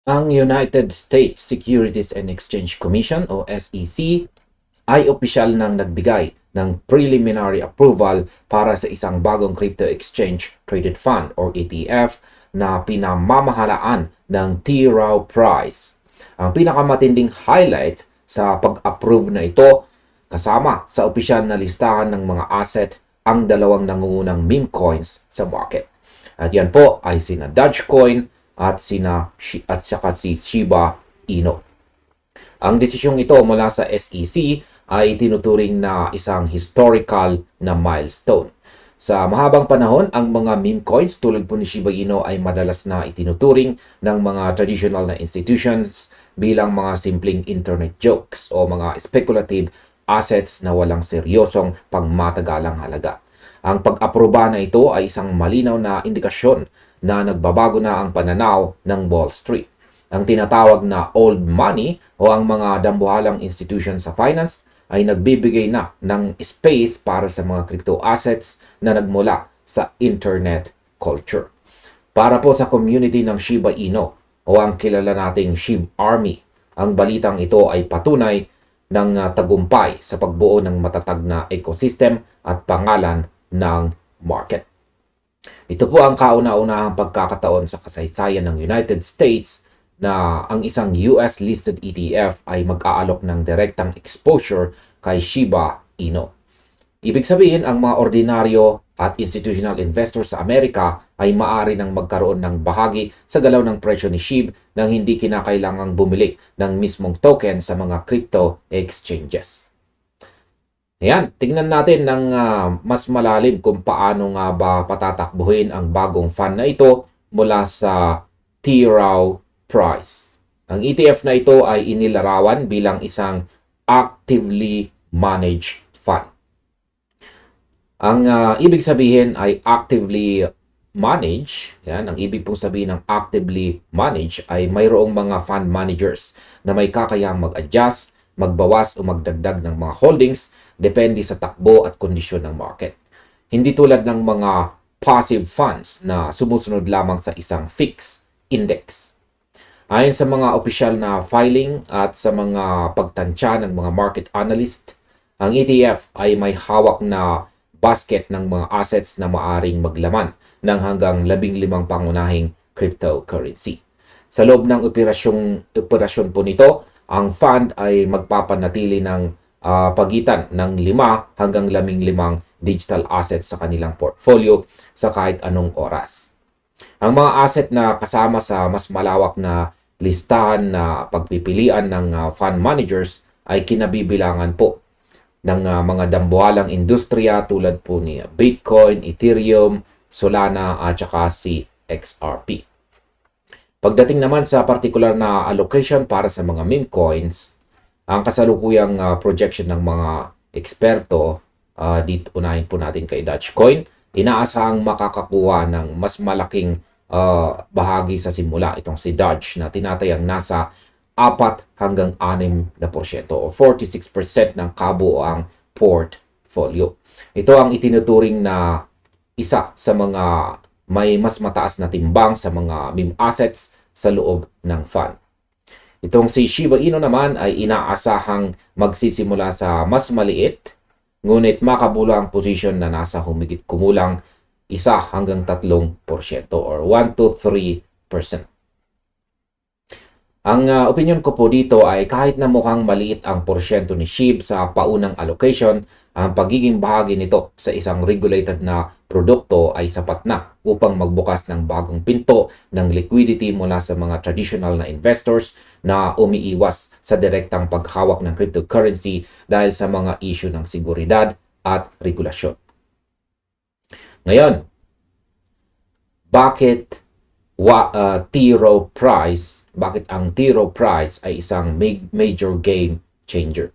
Ang United States Securities and Exchange Commission o SEC ay opisyal nang nagbigay ng preliminary approval para sa isang bagong crypto exchange traded fund or ETF na pinamamahalaan ng T. Rowe Price. Ang pinakamatinding highlight sa pag-approve na ito kasama sa opisyal na listahan ng mga asset ang dalawang nangungunang meme coins sa market. At yan po ay sina Dogecoin at saka si Shiba Inu. Ang desisyong ito mula sa SEC ay tinuturing na isang historical na milestone. Sa mahabang panahon, ang mga meme coins tulad po ni Shiba Inu ay madalas na itinuturing ng mga traditional na institutions bilang mga simpleng internet jokes o mga speculative assets na walang seryosong pangmatagalang halaga. Ang pag-aproba na ito ay isang malinaw na indikasyon na nagbabago na ang pananaw ng Wall Street. Ang tinatawag na old money o ang mga dambuhalang institution sa finance ay nagbibigay na ng space para sa mga crypto assets na nagmula sa internet culture. Para po sa community ng Shiba Inu o ang kilala nating SHIB Army, ang balitang ito ay patunay ng tagumpay sa pagbuo ng matatag na ecosystem at pangalan ng market. Ito po ang kauna-unahang pagkakataon sa kasaysayan ng United States na ang isang US-listed ETF ay mag-aalok ng direktang exposure kay Shiba Inu. Ibig sabihin, ang mga ordinaryo at institutional investors sa Amerika ay maaari nang magkaroon ng bahagi sa galaw ng presyo ni SHIB nang hindi kinakailangang bumili ng mismong token sa mga crypto exchanges. Ayan, tingnan natin ng mas malalim kung paano nga ba patatakbuhin ang bagong fund na ito mula sa T. Rowe Price. Ang ETF na ito ay inilarawan bilang isang actively managed fund. Ang ibig sabihin ay actively manage, yan, ang ibig pong sabihin ng actively manage ay mayroong mga fund managers na may kakayahang mag-adjust, magbawas o magdagdag ng mga holdings depende sa takbo at kondisyon ng market. Hindi tulad ng mga passive funds na sumusunod lamang sa isang fixed index. Ayon sa mga opisyal na filing at sa mga pagtansya ng mga market analyst, ang ETF ay may hawak na basket ng mga assets na maaring maglaman ng hanggang 15 pangunahing cryptocurrency. Sa loob ng operasyon po nito, ang fund ay magpapanatili ng pagitan ng 5 hanggang 15 digital assets sa kanilang portfolio sa kahit anong oras. Ang mga asset na kasama sa mas malawak na listahan na pagpipilian ng fund managers ay kinabibilangan po ng mga dambuhalang industriya tulad po ni Bitcoin, Ethereum, Solana at saka si XRP. Pagdating naman sa particular na allocation para sa mga meme coins, ang kasalukuyang projection ng mga eksperto, dito unahin po natin kay Dogecoin, inaasahang makakakuha ng mas malaking bahagi sa simula itong si Doge na tinatayang nasa 4 hanggang 6% o 46% ng kabuoang portfolio. Ito ang itinuturing na isa sa mga may mas mataas na timbang sa mga meme assets sa loob ng fund. Itong si Shiba Inu naman ay inaasahang magsisimula sa mas maliit, ngunit makabulang position na nasa humigit kumulang 1 hanggang 3% or 1 to 3%. Ang opinion ko po dito ay kahit na mukhang maliit ang porsyento ni SHIB sa paunang allocation, ang pagiging bahagi nito sa isang regulated na produkto ay sapat na upang magbukas ng bagong pinto ng liquidity mula sa mga traditional na investors na umiiwas sa direktang paghawak ng cryptocurrency dahil sa mga issue ng seguridad at regulasyon. Ngayon, bakit T. Rowe Price, bakit ang T. Rowe Price ay isang major game changer?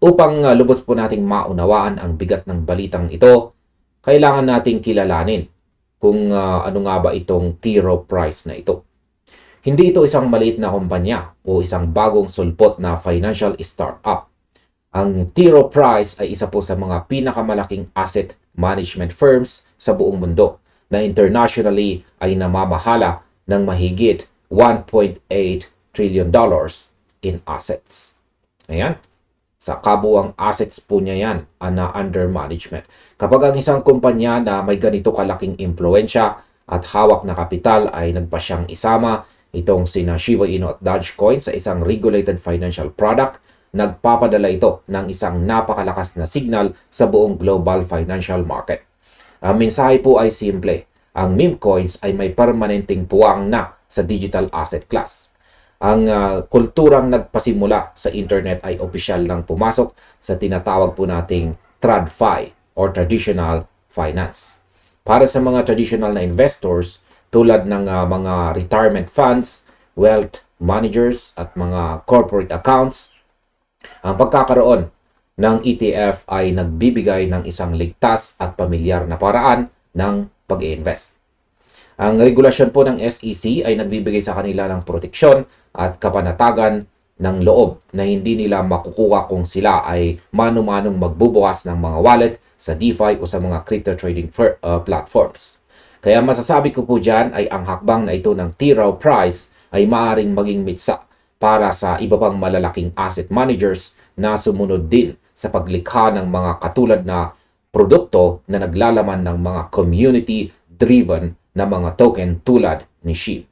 Upang lubos po nating maunawaan ang bigat ng balitang ito, kailangan nating kilalanin kung ano nga ba itong T. Rowe Price na ito. Hindi ito isang maliit na kumpanya o isang bagong sulpot na financial startup. Ang T. Rowe Price ay isa po sa mga pinakamalaking asset management firms sa buong mundo na internationally ay namamahala ng mahigit $1.8 trillion in assets. Ayan. Sa kabuang assets po niya yan na under management. Kapag ang isang kumpanya na may ganito kalaking impluensya at hawak na kapital ay nagpa siyang isama itong sina Shiba Inu at Dogecoin sa isang regulated financial product, nagpapadala ito ng isang napakalakas na signal sa buong global financial market. Ang mensahe po ay simple. Ang meme coins ay may permanenteng puwang na sa digital asset class. Ang kulturang nagpasimula sa internet ay opisyal lang pumasok sa tinatawag po nating TradFi or traditional finance. Para sa mga traditional na investors tulad ng mga retirement funds, wealth managers at mga corporate accounts, ang pagkakaroon ng ETF ay nagbibigay ng isang ligtas at pamilyar na paraan ng pag-i-invest. Ang regulasyon po ng SEC ay nagbibigay sa kanila ng proteksyon at kapanatagan ng loob na hindi nila makukuha kung sila ay mano-manong magbubukas ng mga wallet sa DeFi o sa mga crypto trading platforms. Kaya masasabi ko po dyan ay ang hakbang na ito ng T. Rowe Price ay maaaring maging mitsa para sa iba pang malalaking asset managers na sumunod din sa paglikha ng mga katulad na produkto na naglalaman ng mga community-driven na mga token tulad ni SHIB.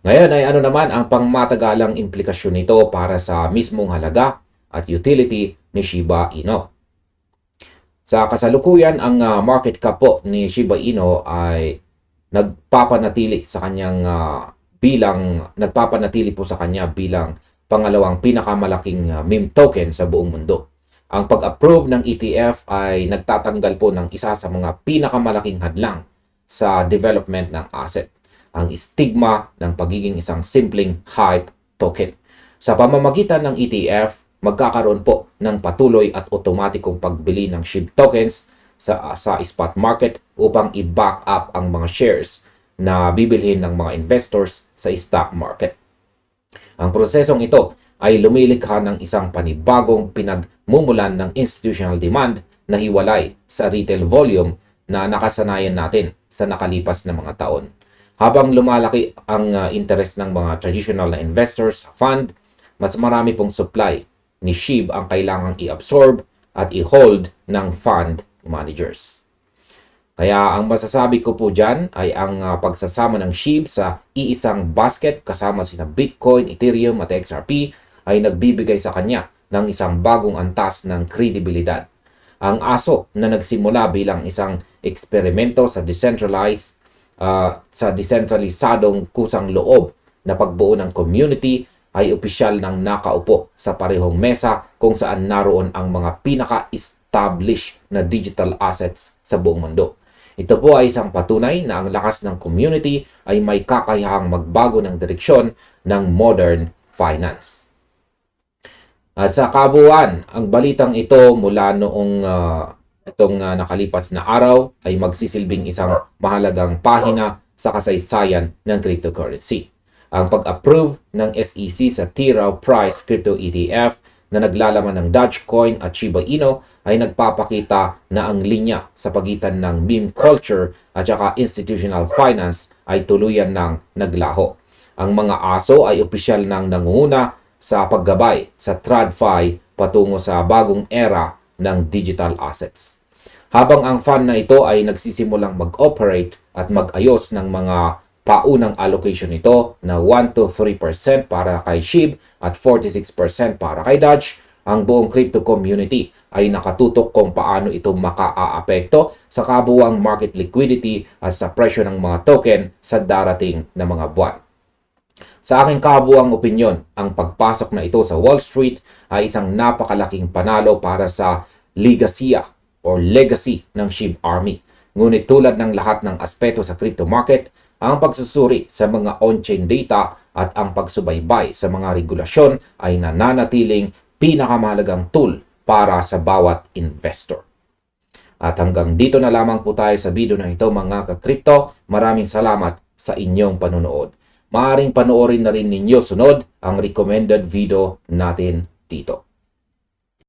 Ngayon ay ano naman ang pangmatagalang implikasyon nito para sa mismong halaga at utility ni Shiba Inu. Sa kasalukuyan, ang market cap po ni Shiba Inu ay nagpapanatili po sa kanya bilang pangalawang pinakamalaking meme token sa buong mundo. Ang pag-approve ng ETF ay nagtatanggal po ng isa sa mga pinakamalaking hadlang sa development ng asset, ang stigma ng pagiging isang simpleng hype token. Sa pamamagitan ng ETF, magkakaroon po ng patuloy at otomatikong pagbili ng SHIB tokens sa spot market upang i-back up ang mga shares na bibilhin ng mga investors sa stock market. Ang prosesong ito ay lumilikha ng isang panibagong pinagmumulan ng institutional demand na hiwalay sa retail volume na nakasanayan natin sa nakalipas na mga taon. Habang lumalaki ang interest ng mga traditional na investors sa fund, mas marami pong supply ni SHIB ang kailangang i-absorb at i-hold ng fund managers. Kaya ang masasabi ko po dyan ay ang pagsasama ng SHIB sa iisang basket kasama sina Bitcoin, Ethereum at XRP ay nagbibigay sa kanya ng isang bagong antas ng kredibilidad. Ang ASO na nagsimula bilang isang eksperimento sa desentralisadong kusang loob na pagbuo ng community ay opisyal nang nakaupo sa parehong mesa kung saan naroon ang mga pinaka-established na digital assets sa buong mundo. Ito po ay isang patunay na ang lakas ng community ay may kakayahang magbago ng direksyon ng modern finance. At sa kabuuan, ang balitang ito mula noong nakalipas na araw ay magsisilbing isang mahalagang pahina sa kasaysayan ng cryptocurrency. Ang pag-approve ng SEC sa T. Rowe Price Crypto ETF na naglalaman ng Dogecoin at Shiba Inu ay nagpapakita na ang linya sa pagitan ng meme culture at saka institutional finance ay tuluyan ng naglaho. Ang mga ASO ay opisyal nang nangunguna sa paggabay sa TradFi patungo sa bagong era ng digital assets. Habang ang fund na ito ay nagsisimulang mag-operate at mag-ayos ng mga paunang allocation nito na 1-3% para kay SHIB at 46% para kay Doge, ang buong crypto community ay nakatutok kung paano ito makaaapekto sa kabuuang market liquidity at sa presyo ng mga token sa darating na mga buwan. Sa aking kabuuang opinyon, ang pagpasok na ito sa Wall Street ay isang napakalaking panalo para sa legacy ng SHIB Army. Ngunit tulad ng lahat ng aspeto sa crypto market, ang pagsusuri sa mga on-chain data at ang pagsubaybay sa mga regulasyon ay nananatiling pinakamahalagang tool para sa bawat investor. At hanggang dito na lamang po tayo sa video na ito mga ka-crypto. Maraming salamat sa inyong panunood. Maaaring panoorin na rin ninyo sunod ang recommended video natin dito.